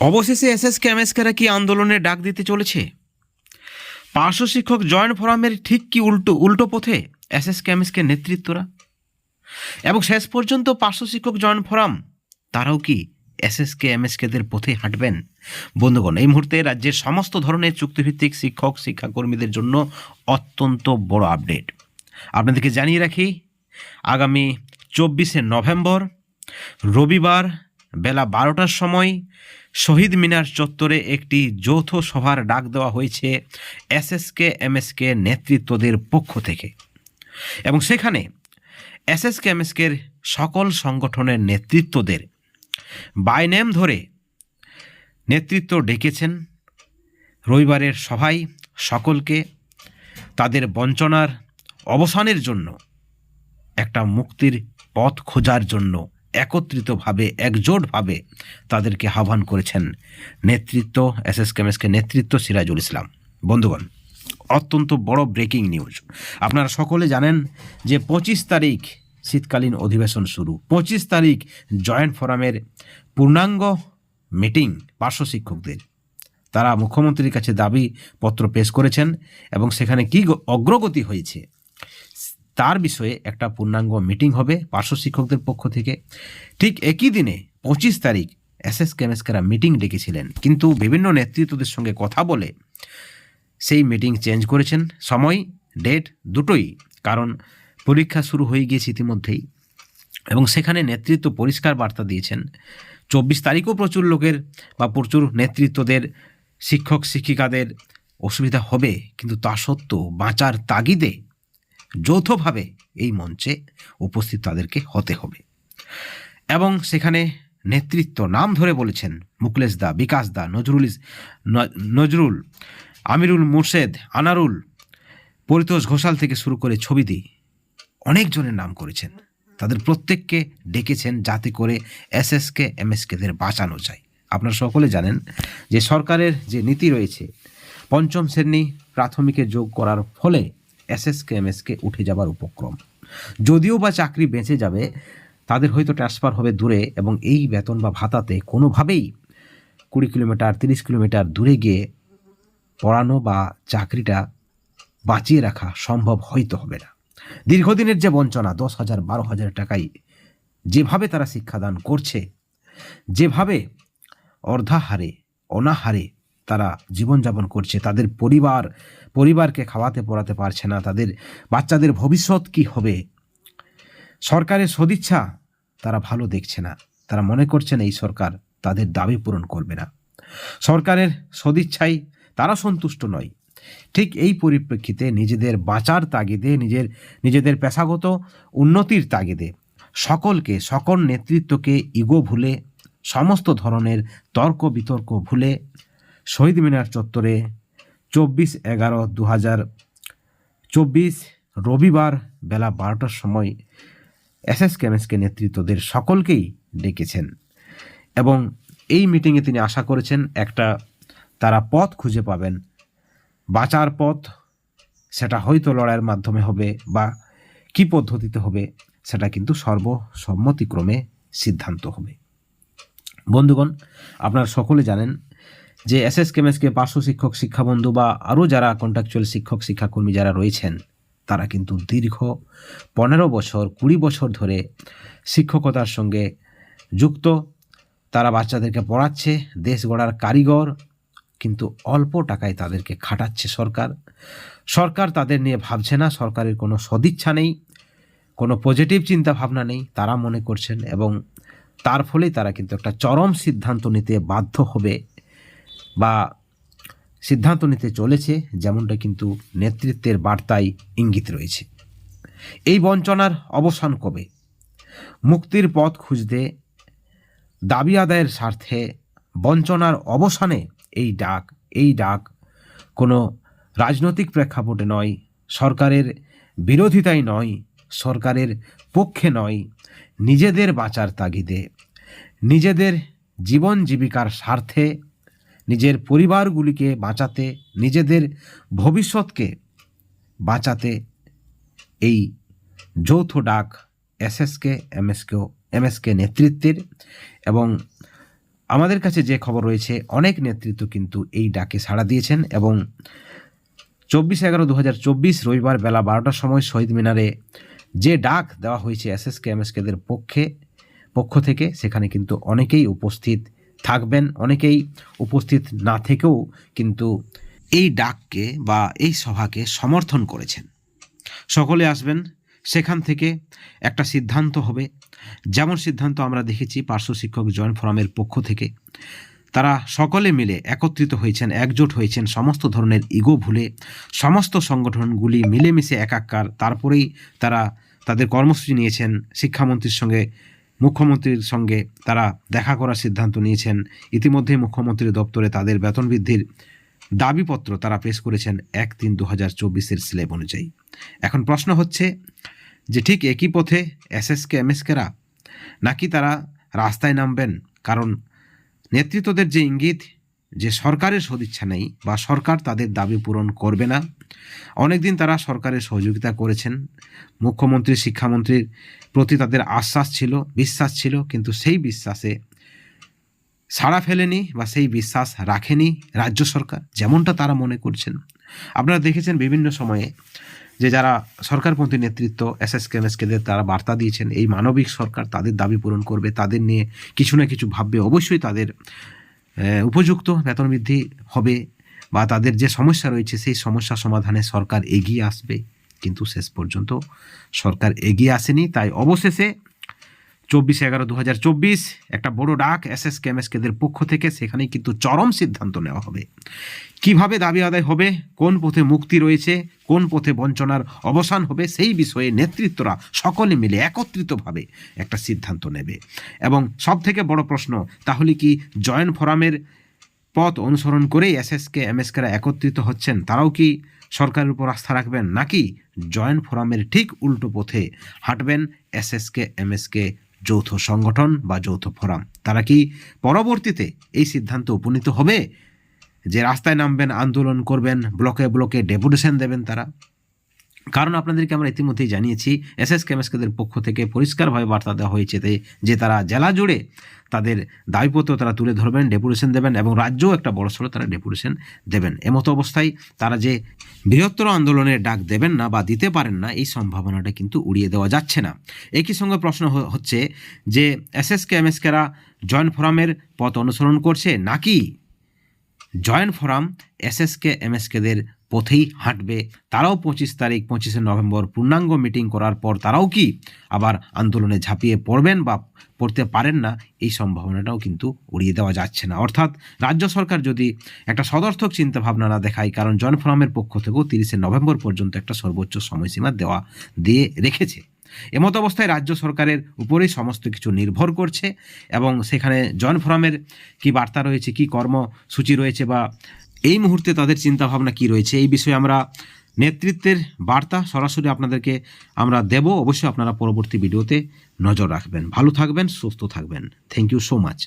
অবশেষে এসএসকে এমএসকেরা কি আন্দোলনের ডাক দিতে চলেছে? পার্শ্ব শিক্ষক জয়েন্ট ফোরামের ঠিক কি উল্টো পথে এসএসকে এমএসকে নেতৃত্বরা? এবং শেষ পর্যন্ত পার্শ্ব শিক্ষক জয়েন্ট ফোরাম তারাও কি এসএসকে এমএসকেদের পথে হাঁটবেন? বন্ধুগণ, এই মুহূর্তে রাজ্যের সমস্ত ধরনের চুক্তিভিত্তিক শিক্ষক শিক্ষাকর্মীদের জন্য অত্যন্ত বড় আপডেট আপনাদেরকে জানিয়ে রাখি। আগামী 24শে নভেম্বর রবিবার বেলা 12টার সময় শহীদ মিনার চত্বরে একটি যৌথ সভার ডাক দেওয়া হয়েছে এসএসকে এমএসকে নেতৃত্বদের পক্ষ থেকে, এবং সেখানে এসএসকে এমএসকের সকল সংগঠনের নেতৃত্বদের বাই নেম ধরে নেতৃত্ব ডেকেছেন রবিবারের সভায় সকলকে তাদের বঞ্চনার অবসানের জন্য, একটা মুক্তির পথ খোঁজার জন্য একত্রিতভাবে একজোটভাবে তাদেরকে আহ্বান করেছেন নেতৃত্ব এসএসকে এমএসকে নেতৃত্ব সিরাজুল ইসলাম। বন্ধুগণ, অত্যন্ত বড় ব্রেকিং নিউজ। আপনারা সকলে জানেন যে 25 তারিখ শীতকালীন অধিবেশন শুরু, 25 তারিখ জয়েন্ট ফোরামের পূর্ণাঙ্গ মিটিং পার্শ্ব শিক্ষকদের। তারা মুখ্যমন্ত্রীর কাছে দাবিপত্র পেশ করেছেন এবং সেখানে কি অগ্রগতি হয়েছে তার বিষয়ে একটা পূর্ণাঙ্গ মিটিং হবে পার্শ্ব শিক্ষকদের পক্ষ থেকে। ঠিক একই দিনে 25 তারিখ এসএসকে এমএসকেরা মিটিং ডেকেছিলেন, কিন্তু বিভিন্ন নেতৃত্বদের সঙ্গে কথা বলে সেই মিটিং চেঞ্জ করেছেন, সময় ডেট দুটোই, কারণ পরীক্ষা শুরু হয়ে গিয়েছে ইতিমধ্যেই। এবং সেখানে নেতৃত্ব পরিষ্কার বার্তা দিয়েছেন 24 তারিখও প্রচুর লোকের বা প্রচুর নেতৃত্বদের শিক্ষক শিক্ষিকাদের অসুবিধা হবে, কিন্তু তা সত্ত্বেও বাঁচার তাগিদে যৌথভাবে এই মঞ্চে উপস্থিত তাদেরকে হতে হবে। এবং সেখানে নেতৃত্ব নাম ধরে বলেছেন মুকলেশ দা, বিকাশ দা, নজরুল, আমিরুল মুর্শেদ, আনারুল, পরিতোষ ঘোষাল থেকে শুরু করে ছবিদি অনেকজনের নাম করেছেন। তাদের প্রত্যেককে ডেকেছেন যাতে করে এসএসকে এমএসকেদের বাঁচানো যায়। আপনারা সকলে জানেন যে সরকারের যে নীতি রয়েছে, পঞ্চম শ্রেণী প্রাথমিকে যোগ করার ফলে এসএসকে এমএসকে উঠে যাবার উপক্রম। যদিও বা চাকরি বেঁচে যাবে, তাদের হয়তো ট্রান্সফার হবে দূরে, এবং এই বেতন বা ভাতাতে কোনোভাবেই 20 কিলোমিটার 30 কিলোমিটার দূরে গিয়ে পড়ানো বা চাকরিটা বাঁচিয়ে রাখা সম্ভব হয়তো হবে না। দীর্ঘদিনের যে বঞ্চনা, 10,000 12,000 টাকায় যেভাবে তারা শিক্ষাদান করছে, যেভাবে অর্ধাহারে অনাহারে তারা জীবনযাপন করছে, তাদের পরিবারকে খাওয়াতে পড়াতে পারছে না, তাদের বাচ্চাদের ভবিষ্যৎ কি হবে, সরকারের সদিচ্ছা তারা ভালো দেখছে না। তারা মনে করছেন এই সরকার তাদের দাবি পূরণ করবে না, সরকারের সদিচ্ছায় তারা সন্তুষ্ট নয়। ঠিক এই পরিপ্রেক্ষিতে নিজেদের বাঁচার তাগিদে, নিজেদের পেশাগত উন্নতির তাগিদে সকল নেতৃত্বকে ইগো ভুলে, সমস্ত ধরনের তর্ক বিতর্ক ভুলে শহীদ মিনার চত্বরে 24/11/2024 রবিবার বেলা 12টার সময় এসএসকে এমএসকে নেতৃত্বদের সকলকেই ডেকেছেন। এবং এই মিটিংয়ে তিনি আশা করেছেন একটা তারা পথ খুঁজে পাবেন, বাঁচার পথ। সেটা হয়তো লড়াইয়ের মাধ্যমে হবে বা কী পদ্ধতিতে হবে, সেটা কিন্তু সর্বসম্মতিক্রমে সিদ্ধান্ত হবে। বন্ধুগণ, আপনারা সকলে জানেন যে এসএসকে এমএসকে পার্শ্ব শিক্ষক শিক্ষাবন্ধু বা আরও যারা কন্ট্রাকচুয়াল শিক্ষক শিক্ষাকর্মী যারা রয়েছেন, তারা কিন্তু দীর্ঘ 15 বছর 20 বছর ধরে শিক্ষকতার সঙ্গে যুক্ত। তারা বাচ্চাদেরকে পড়াচ্ছে, দেশ গড়ার কারিগর, কিন্তু অল্প টাকায় তাদেরকে খাটাচ্ছে সরকার তাদের নিয়ে ভাবছে না, সরকারের কোনো সদিচ্ছা নেই, কোনো পজিটিভ চিন্তা ভাবনা নেই তারা মনে করছেন, এবং তার ফলেই তারা কিন্তু একটা চরম সিদ্ধান্ত নিতে বাধ্য হবে বা সিদ্ধান্ত নিতে চলেছে, যেমনটা কিন্তু নেতৃত্বের বার্তায় ইঙ্গিত রয়েছে। এই বঞ্চনার অবসান কবে? মুক্তির পথ খুঁজতে, দাবি আদায়ের স্বার্থে বঞ্চনার অবসানে এই ডাক কোনো রাজনৈতিক প্রেক্ষাপটে নয়, সরকারের বিরোধিতায় নয়, সরকারের পক্ষে নয়, নিজেদের বাঁচার তাগিদে, নিজেদের জীবন জীবিকার স্বার্থে, নিজের পরিবারগুলিকে বাঁচাতে, নিজেদের ভবিষ্যৎকে বাঁচাতে এই যৌথ ডাক এসএসকে এমএসকে নেতৃত্বের। এবং আমাদের কাছে যে খবর রয়েছে, অনেক নেতৃত্ব কিন্তু এই ডাকে সাড়া দিয়েছেন এবং 24/11/2024 রবিবার বেলা 12টার সময় শহীদ মিনারে যে ডাক দেওয়া হয়েছে এসএসকে এমএসকেদের পক্ষ থেকে, সেখানে কিন্তু অনেকেই উপস্থিত থাকবেন, অনেকেই উপস্থিত না থেকেও কিন্তু এই ডাককে বা এই সভাকে সমর্থন করেছেন। সকলে আসবেন, সেখান থেকে একটা সিদ্ধান্ত হবে। যেমন সিদ্ধান্ত আমরা দেখেছি পার্শ্ব শিক্ষক জয়েন্ট ফোরামের পক্ষ থেকে, তারা সকলে মিলে একত্রিত হয়েছেন, একজোট হয়েছেন, সমস্ত ধরনের ইগো ভুলে সমস্ত সংগঠনগুলি মিলেমিশে একাকার। তারপরেই তারা তাদের কর্মসূচি নিয়েছেন। শিক্ষামন্ত্রীর সঙ্গে, মুখ্যমন্ত্রীর সঙ্গে তারা দেখা করার সিদ্ধান্ত নিয়েছেন। ইতিমধ্যে মুখ্যমন্ত্রীর দপ্তরে তাদের বেতন বৃদ্ধির দাবিপত্র তারা পেশ করেছেন 1/3/2024 স্ল্যাব অনুযায়ী। এখন প্রশ্ন হচ্ছে যে ঠিক একই পথে এসএসকে এমএসকেরা নাকি তারা রাস্তায় নামবেন? কারণ নেতৃত্বদের যে ইঙ্গিত যে সরকারের সদিচ্ছা নেই বা সরকার তাদের দাবি পূরণ করবে না। অনেকদিন তারা সরকারের সহযোগিতা করেছেন, মুখ্যমন্ত্রী, শিক্ষামন্ত্রীর প্রতি তাদের আশ্বাস ছিল, বিশ্বাস ছিল, কিন্তু সেই বিশ্বাসে সাড়া ফেলেনি বা সেই বিশ্বাস রাখেনি রাজ্য সরকার, যেমনটা তারা মনে করছেন। আপনারা দেখেছেন বিভিন্ন সময়ে যে যারা সরকারপন্থী নেতৃত্ব এসএসকে এমএসকেদের তারা বার্তা দিয়েছেন এই মানবিক সরকার তাদের দাবি পূরণ করবে, তাদের নিয়ে কিছু না কিছু ভাববে, অবশ্যই তাদের উপযুক্ত বেতন বৃদ্ধি হবে বা তাদের যে সমস্যা রয়েছে সেই সমস্যা সমাধানে সরকার এগিয়ে আসবে। কিন্তু শেষ পর্যন্ত সরকার এগিয়ে আসেনি। তাই অবশেষে 24/11/2024 একটা বড় ডাক এসএসকে এমএসকেদের পক্ষ থেকে, সেখানেই কিন্তু চরম সিদ্ধান্ত নেওয়া হবে। কিভাবে দাবি আদায় হবে, কোন পথে মুক্তি রয়েছে, কোন পথে বঞ্চনার অবসান হবে, সেই বিষয়ে নেতৃত্বরা সকলে মিলে একত্রিতভাবে একটা সিদ্ধান্ত নেবে। এবং সব থেকে বড় প্রশ্ন, তাহলে কি জয়েন্ট ফোরামের পথ অনুসরণ করেই এসএসকে এমএসকেরা একত্রিত হচ্ছেন? তারাও কি সরকারের উপর আস্থা রাখবেন, নাকি জয়েন্ট ফোরামের ঠিক উল্টো পথে হাঁটবেন এসএসকে এমএসকে যৌথ সংগঠন বা যৌথ ফোরাম? তারা কি পরবর্তীতে এই সিদ্ধান্তে উপনীত হবে যে রাস্তায় নামবেন, আন্দোলন করবেন, ব্লকে ব্লকে ডেপুটেশন দেবেন তারা? কারণ আপনাদেরকে আমরা ইতিমধ্যেই জানিয়েছি এসএসকে এমএসকেদের পক্ষ থেকে পরিষ্কারভাবে বার্তা দেওয়া হয়েছে যে তারা জেলা জুড়ে তাদের দাবিপত্র তারা তুলে ধরবেন, ডেপুটেশন দেবেন এবং রাজ্যও একটা বড়সড় তারা ডেপুটেশন দেবেন। এমতো অবস্থায় তারা যে বৃহত্তর আন্দোলনের ডাক দেবেন না বা দিতে পারেন না, এই সম্ভাবনাটা কিন্তু উড়িয়ে দেওয়া যাচ্ছে না। একই সঙ্গে প্রশ্ন হচ্ছে যে এসএসকে এমএসকেরা জয়েন্ট ফোরামের পথ অনুসরণ করছে, নাকি জয়েন্ট ফোরাম এসএসকে এমএসকেদের পথেই হাঁটবে? তারাও 25 নভেম্বর পূর্ণাঙ্গ মিটিং করার পর তারাও কি আবার আন্দোলনে ঝাঁপিয়ে পড়বেন বা পড়তে পারেন না, এই সম্ভাবনাটাও কিন্তু উড়িয়ে দেওয়া যাচ্ছে না। অর্থাৎ রাজ্য সরকার যদি একটা সদর্থক চিন্তাভাবনা না দেখায়, কারণ জয়েন্ট ফোরামের পক্ষ থেকেও 30 নভেম্বর পর্যন্ত একটা সর্বোচ্চ সময়সীমা দিয়ে রেখেছে। এমতো অবস্থায় রাজ্য সরকারের উপরেই সমস্ত কিছু নির্ভর করছে এবং সেখানে জয়েন্ট ফোরামের কি বার্তা রয়েছে, কি কর্মসূচি রয়েছে বা এই মুহূর্তে তাদের চিন্তাভাবনা কি রয়েছে, এই বিষয়ে আমরা নেতৃত্বের বার্তা সরাসরি আপনাদেরকে আমরা দেব। অবশ্যই আপনারা পরবর্তী ভিডিওতে নজর রাখবেন। ভালো থাকবেন, সুস্থ থাকবেন। Thank you so much.